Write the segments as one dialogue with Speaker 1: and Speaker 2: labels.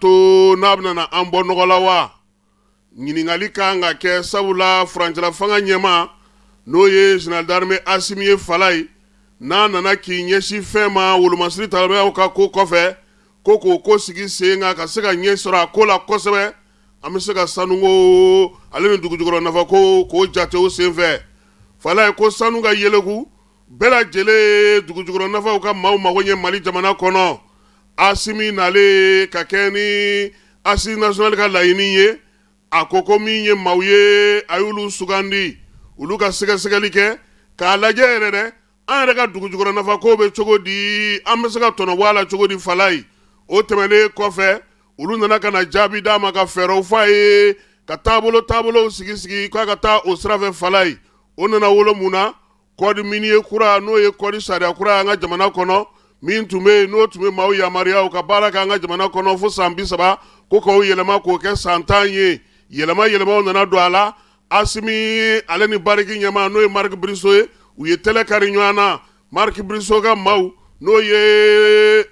Speaker 1: to n'abna na ambo nogolawa ɲiningali kan ka kɛ sabula furancɛla fanga ɲɛma n'o ye général d'armée Assimi ye Falaye n'a nana k'i ɲɛsi fɛn ma wolomasiri talabayaw ka ko kɔfɛ ko ko sigi sen ka se ka ɲɛ sɔrɔ a ko la kosɛbɛ an bɛ se ka sanuko ale ni dugujukɔrɔ nafa ko k'o jate o senfɛ Falaye ko sanu ka yeleku bɛɛ lajɛlen dugujukɔrɔ nafaw ka maaw mago ɲɛ Mali jamana kɔnɔ Assimi nale ka kɛ ni Assise nationale ka laɲini ye a ko min ye maaw ye a y'olu sugandi olu ka sɛgɛsɛgɛli kɛ k'a lajɛ yɛrɛ dɛ an yɛrɛ ka dugujukɔrɔ nafa ko bɛ cogo di an bɛ se ka tɔnɔ bɔ a la cogo di Falaye o tɛmɛnen kɔfɛ olu nana ka na jaabi d'a ma ka fɛɛrɛw f'a ye ka taabolow sigi k'a ka taa o sira fɛ Falaye o nana wolo mun na code minier kura n'o ye code sariya kura an ka jamana kɔnɔ min tun bɛ yen n'o tun bɛ maaw yamaruya u ka baara kɛ an ka jamana kɔnɔ fo san 30 ko k'o yɛlɛma k'o kɛ san 10 ye yɛlɛmaw nana don a la Assimi ale ni bariki ɲɛma n'o ye Marc Briceau ye u ye tɛlɛ kari ɲɔgɔn na Marc Briceau ka maaw n'o ye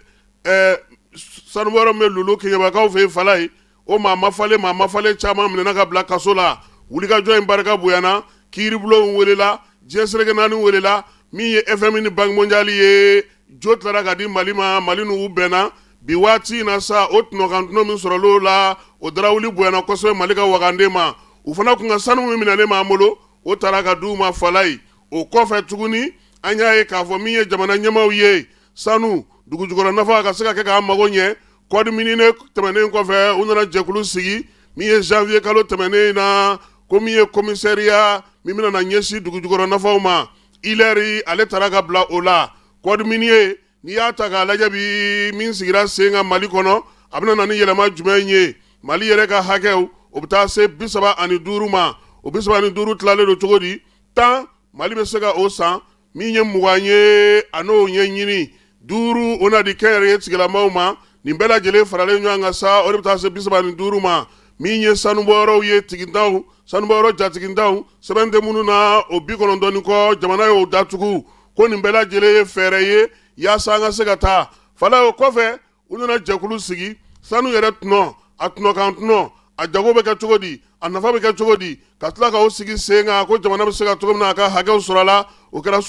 Speaker 1: sanubɔyɔrɔ min bɛ lulu keɲɛbakaw fɛ yen Falaye o maa mafalen caman minɛna ka bila kaso la wulikajɔ in barika bonyana kiiribulon welela diɲɛ seleke naani welela min ye FMI ni Banque mondiale ye jo tilara ka di Mali ma Mali n'u bɛnna bi waati in na sa o tɔnɔkantɔnɔ min sɔrɔl'o la o darawuli bonyana kosɛbɛ Mali ka waganden ma u fana kun ka sanu min minɛlen b'an bolo o taara ka d'u ma Falaye o kɔfɛ tuguni an y'a ye k'a fɔ min ye jamana ɲɛmaaw ye sanu dugujukɔrɔ nafa ka se ka kɛ k'an mago ɲɛ code minier tɛmɛnen kɔfɛ u nana jɛkulu sigi min ye janvier kalo tɛmɛnen na ko min ye commissariat min bɛna na ɲɛsi dugujukɔrɔ nafaw ma ILER ale taara ka bila o la code minier n'i y'a ta k'a lajɛ bi min sigira sen kan Mali kɔnɔ a bɛna na ni yɛlɛma jumɛn ye Mali yɛrɛ ka hakɛw o bɛ taa se 35 ma o 35 tilalen don cogo di 10 Mali bɛ se ka o san min ye 20 ye a n'o ɲɛɲini 5 o na di kɛnyɛrɛye tigilamaw ma nin bɛɛ lajɛlen faralen ɲɔgɔn kan sa o de bɛ taa se 35 ma min ye sanubɔyɔrɔw ye tigintaw sanubɔyɔrɔ jatigintaw sɛbɛn tɛ minnu na o 90 kɔ jamana y'o datugu ko nin bɛɛ lajɛlen ye fɛɛrɛ ye yaasa an ka se ka taa Falaye o kɔfɛ u nana jɛkulu sigi sanu yɛrɛ tɔnɔ a tɔnɔkan tɔnɔ a jago bɛ kɛ cogo di a nafa bɛ kɛ cogo di ka tila ka o sigi sen kan ko jamana bɛ se ka cogo min na a ka hakɛw sɔrɔ a la o kɛra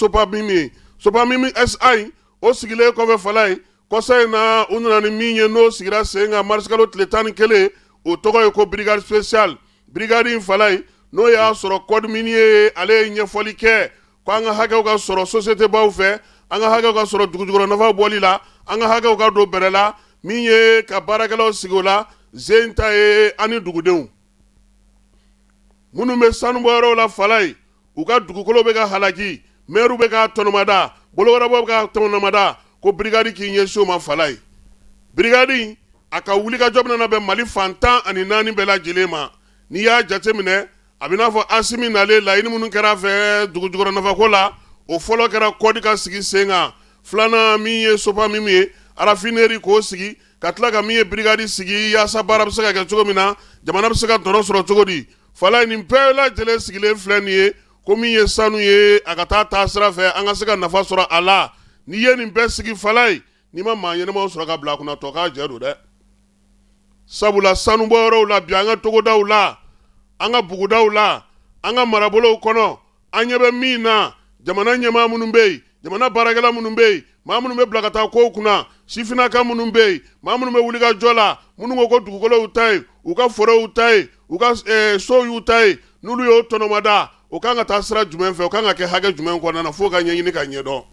Speaker 1: Sopamimi SI o sigilen kɔfɛ Falaye kɔsa in na u nana ni min ye n'o sigira sen kan mars kalo tile 11 o tɔgɔ ye ko brigade spéciale brigade in Falaye n'o y'a sɔrɔ code minier ale ye ɲɛfɔli kɛ ko an ka hakɛw ka sɔrɔ société baw fɛ an ka hakɛw ka sɔrɔ dugujukɔrɔ nafa bɔli la an ka hakɛw ka don bɛrɛ la min ye ka baarakɛlaw sigi o la zen ta ye ani dugudenw minnu bɛ sanubɔyɔrɔw la Falaye u ka dugukolo bɛ ka halaki maire bɛ ka tɔnɔmada bolowɛrɛbaw bɛ ka tɔnɔmada ko brigade k'i ɲɛsin o ma Falaye brigade a ka wulikajɔ bɛna bɛn Mali fan 14 bɛɛ lajɛlen ma n'i y'a jateminɛ a bɛ n'a fɔ Assimi nale laɲini minnu kɛra a fɛ dugujukɔrɔ nafako la o fɔlɔ kɛra code ka sigi sen kan filanan min ye Sopamimi ye raffinerie k'o sigi ka tila ka min ye brigade sigi yaasa baara bɛ se ka kɛ cogo min na jamana bɛ se ka tɔnɔ sɔrɔ cogo di Falaye nin bɛɛ lajɛlen sigilen filɛ nin ye ko min ye sanu ye a ka taa sira fɛ an ka se ka nafa sɔrɔ a la n'i ye nin bɛɛ sigi Falaye n'i ma maa ɲɛnamaw sɔrɔ ka bila a kunna tɔ k'a jɛ don dɛ sabula sanubɔyɔrɔw la bi an ka togodaw la an ka bugudaw la an ka marabolow kɔnɔ an ɲɛ bɛ min na jamana ɲɛmaa minnu bɛ yen jamana baarakɛla minnu bɛ yen maa minnu bɛ bila ka taa kow kunna sifinnaka minnu bɛ yen maa minnu bɛ wuli ka jɔ la minnu ko dugukolo y'u ta ye u ka foro y'u ta ye u ka so y'u ta ye n'olu y'o tɔnɔmada o kan ka taa sira jumɛn fɛ o kan ka kɛ hakɛ jumɛn kɔnɔna na fo ka ɲɛɲini ka ɲɛdɔn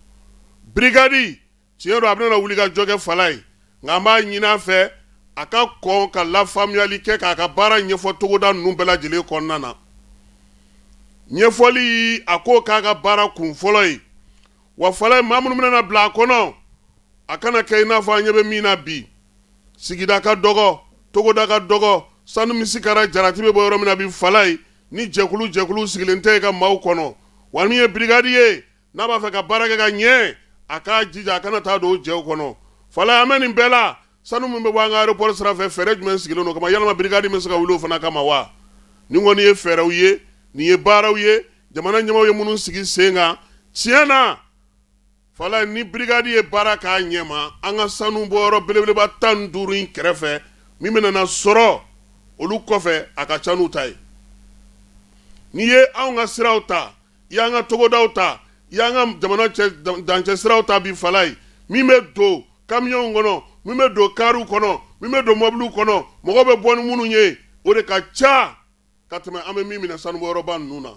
Speaker 1: brigade tiɲɛ don a bɛna wuli ka jɔ kɛ Falaye nka an b'a ɲini a fɛ a ka kɔn ka lafaamuyali kɛ k'a ka baara ɲɛfɔ togoda ninnu bɛɛ lajɛlen kɔnɔna na ɲɛfɔli a ko k'a ka baara kun fɔlɔ ye wa Falaye maa minnu bɛna bila a kɔnɔ a kana kɛ i n'a fɔ an ɲɛ bɛ min na bi sigida ka dɔgɔ togoda ka dɔgɔ sanu misi kɛra jarati bɛ bɔ yɔrɔ min na bi Falaye ni jɛkulu sigilen tɛ ka maaw kɔnɔ wa min ye brigade ye n'a b'a fɛ ka baara kɛ ka ɲɛ a k'a jija a kana taa don o jɛw kɔnɔ Falaye an bɛ nin bɛɛ la sanu min bɛ bɔ an ka aéroport sira fɛ fɛɛrɛ jumɛn sigilen don kama yalama brigade bɛ se ka wuli o fana kama wa nin kɔni ye fɛɛrɛw ye nin ye baaraw ye jamana ɲɛmaaw ye minnu sigi sen kan tiɲɛ na Falaye ni brigade ye baara k'a ɲɛma an ka sanu bɔyɔrɔ belebeleba 15 in kɛrɛfɛ min bɛna sɔrɔ olu kɔfɛ a ka ca n'u ta ye. N'i ye anw ka siraw ta i y'an ka togodaw ta i y'an ka jamana dancɛ siraw ta bi fala ye min bɛ don kamiyɔnw kɔnɔ min bɛ don kariw kɔnɔ min bɛ don mɔbiliw kɔnɔ mɔgɔw bɛ bɔ ni minnu ye o de ka ca ka tɛmɛ an bɛ min minɛ sanubɔyɔrɔba ninnu na.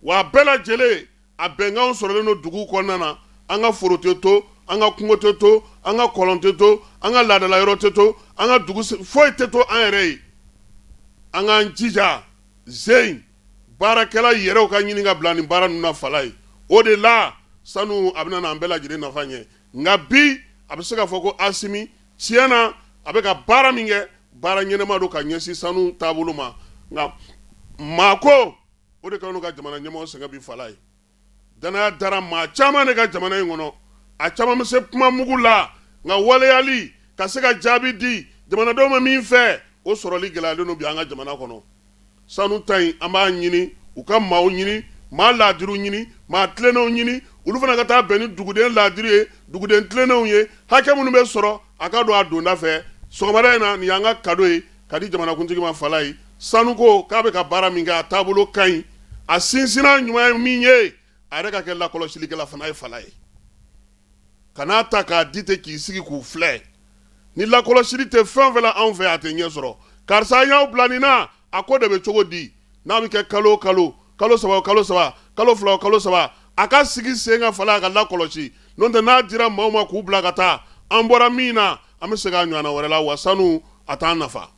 Speaker 1: Wa a bɛɛ lajɛlen a bɛnkanw sɔrɔlen don duguw kɔnɔna na an ka foro tɛ to an ka kungo tɛ to an ka kɔlɔn tɛ to an ka laadala yɔrɔ tɛ to an ka dugu foyi tɛ to an yɛrɛ ye. An k'an jija zein baarakɛla yɛrɛw ka ɲini ka bila nin baara ninnu na fala ye. O de la sanu a bɛna n'an bɛɛ lajɛlen nafa ɲɛ. Nka bi a bɛ se ka fɔ ko Asimi tiɲɛna a bɛ ka baara min kɛ baara ɲɛnɛma don ka ɲɛsin sanu taabolo ma. Nka maako o de kan ka jamana ɲɛmɔgɔ sɛgɛn bi fala ye. Danaya dara maa caman de ka jamana in kɔnɔ a caman bɛ se kuma mugu la nka waleyali ka se ka jaabi di jamanadenw ma min fɛ o sɔrɔli gɛlɛyalen don bi an ka jamana kɔnɔ. Sanu ta in an b'a ɲini u ka maaw ɲini maa laadiriw ɲini maa tilennenw ɲini olu fana ka taa bɛn ni duguden laadiri ye duguden tilennenw ye hakɛ minnu bɛ sɔrɔ a ka don a donda fɛ sɔgɔmada in na nin y'an ka kado ye ka di jamanakuntigi ma fala ye. Sanu ko k'a bɛ ka baara min kɛ a taabolo ka ɲi a sinsinna ɲuman ye min ye a yɛrɛ ka kɛ lakɔlɔsilikɛla fana ye fala ye. Kan'a ta k'a di ten k'i sigi k'u filɛ ni lakɔlɔsili tɛ fɛn o fɛn la anw fɛ a tɛ ɲɛ sɔrɔ. Karisa an y'aw bila nin na a ko de bɛ cogo di n'a bɛ kɛ kalo o kalo kalo saba o kalo saba kalo fila o kalo saba a ka sigi sen ka fala a ka lakɔlɔsi n'o tɛ n'a dira maaw ma k'u bila ka taa an bɔra min na an bɛ segin a ɲɔgɔnna wɛrɛ la wa sanu a t'an nafa.